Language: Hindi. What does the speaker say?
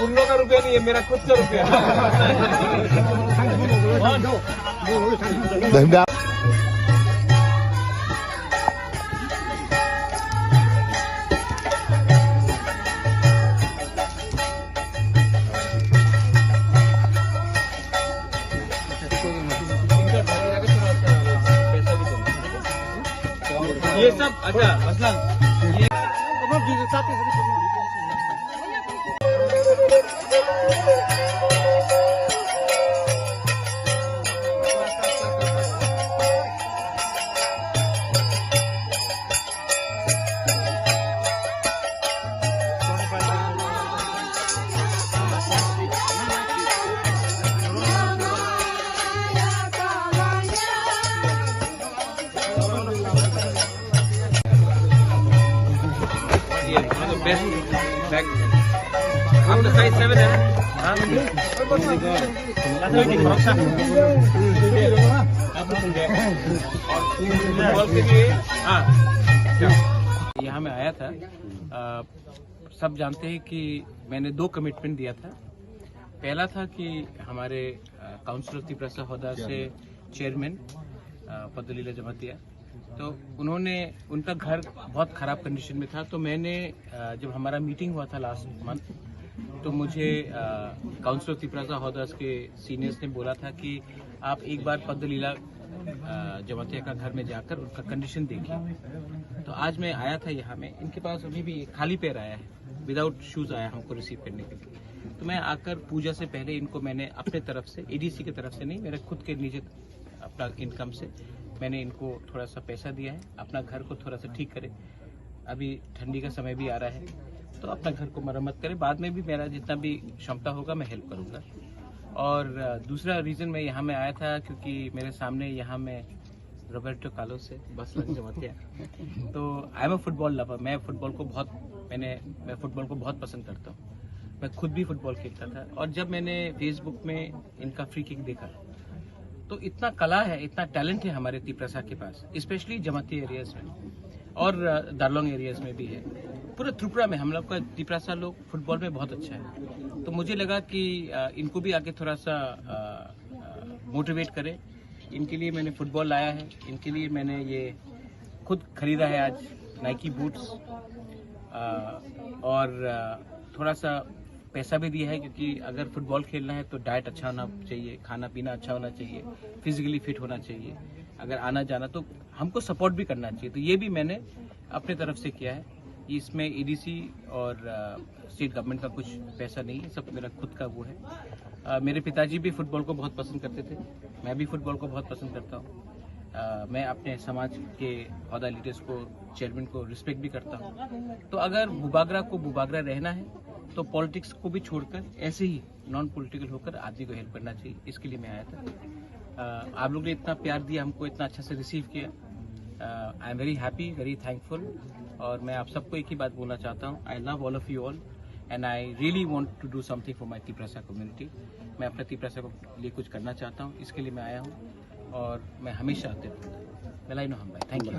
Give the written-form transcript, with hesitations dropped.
पुन्नो का रुपया नहीं है, मेरा खुद का रुपया। ये सब अच्छा असलम ये बेस्ट बैग आपका साइज 7 है हाँ यहाँ मैं आया था। सब जानते हैं कि मैंने 2 कमिटमेंट दिया था। पहला था कि हमारे काउंसिलर तिप्रसा होदा से चेयरमैन पद्दलीला जमातिया, तो उन्होंने उनका घर बहुत ख़राब कंडीशन में था। तो मैंने जब हमारा मीटिंग हुआ था लास्ट मंथ, तो मुझे काउंसिलर तिप्रसा हौदास के सीनियर्स ने बोला था कि आप एक बार पद्दलीला जमातिया का घर में जाकर उनका कंडीशन देखिए। तो आज मैं आया था यहाँ में, इनके पास अभी भी खाली पैर आया है, विदाउट शूज़ आया हमको रिसीव करने के लिए। तो मैं आकर पूजा से पहले इनको मैंने अपने तरफ से, एडीसी की तरफ से नहीं, मेरे खुद के निजी अपना इनकम से मैंने इनको थोड़ा सा पैसा दिया है, अपना घर को थोड़ा सा ठीक करें। अभी ठंडी का समय भी आ रहा है, तो अपना घर को मरम्मत करें। बाद में भी मेरा जितना भी क्षमता होगा मैं हेल्प करूँगा। और दूसरा रीज़न मैं यहाँ में आया था क्योंकि मेरे सामने यहाँ में रॉबर्टो कार्लोस से बस लग जमातिया, तो I am a football lover. मैं फुटबॉल को बहुत पसंद करता हूँ। मैं खुद भी फुटबॉल खेलता था, और जब मैंने फेसबुक में इनका फ्री किक देखा तो इतना कला है, इतना टैलेंट है हमारे तिप्रसा के पास, स्पेशली जमाती एरियाज में और दार्लोंग एरियाज में भी है। पूरे त्रिपुरा में हम लोग का तिप्रसा लोग फुटबॉल में बहुत अच्छा है। तो मुझे लगा कि इनको भी आगे थोड़ा सा मोटिवेट करें। इनके लिए मैंने फुटबॉल लाया है, इनके लिए मैंने ये खुद खरीदा है आज नाइकी बूट्स, और थोड़ा सा पैसा भी दिया है क्योंकि अगर फुटबॉल खेलना है तो डाइट अच्छा होना चाहिए, खाना पीना अच्छा होना चाहिए, फिजिकली फिट होना चाहिए। अगर आना जाना तो हमको सपोर्ट भी करना चाहिए। तो ये भी मैंने अपने तरफ से किया है। इसमें ईडीसी और स्टेट गवर्नमेंट का कुछ पैसा नहीं है, सब मेरा खुद का वो है। मेरे पिताजी भी फुटबॉल को बहुत पसंद करते थे, मैं भी फुटबॉल को बहुत पसंद करता हूँ। मैं अपने समाज के ओहदा लीडर्स को, चेयरमैन को रिस्पेक्ट भी करता हूँ। तो अगर बुबागरा को बुबागरा रहना है तो पॉलिटिक्स को भी छोड़कर ऐसे ही नॉन पॉलिटिकल होकर आदमी को हेल्प करना चाहिए। इसके लिए मैं आया था। आप लोग ने इतना प्यार दिया, हमको इतना अच्छा से रिसीव किया। I am very happy, very thankful. और मैं आप सबको एक ही बात बोलना चाहता हूँ, I love all of you all and I really want to do something for my Tiprasa community. मैं अपने तिप्रसा को लिए कुछ करना चाहता हूँ, इसके लिए मैं आया हूँ और मैं हमेशा आते रहूँगा। Thank you.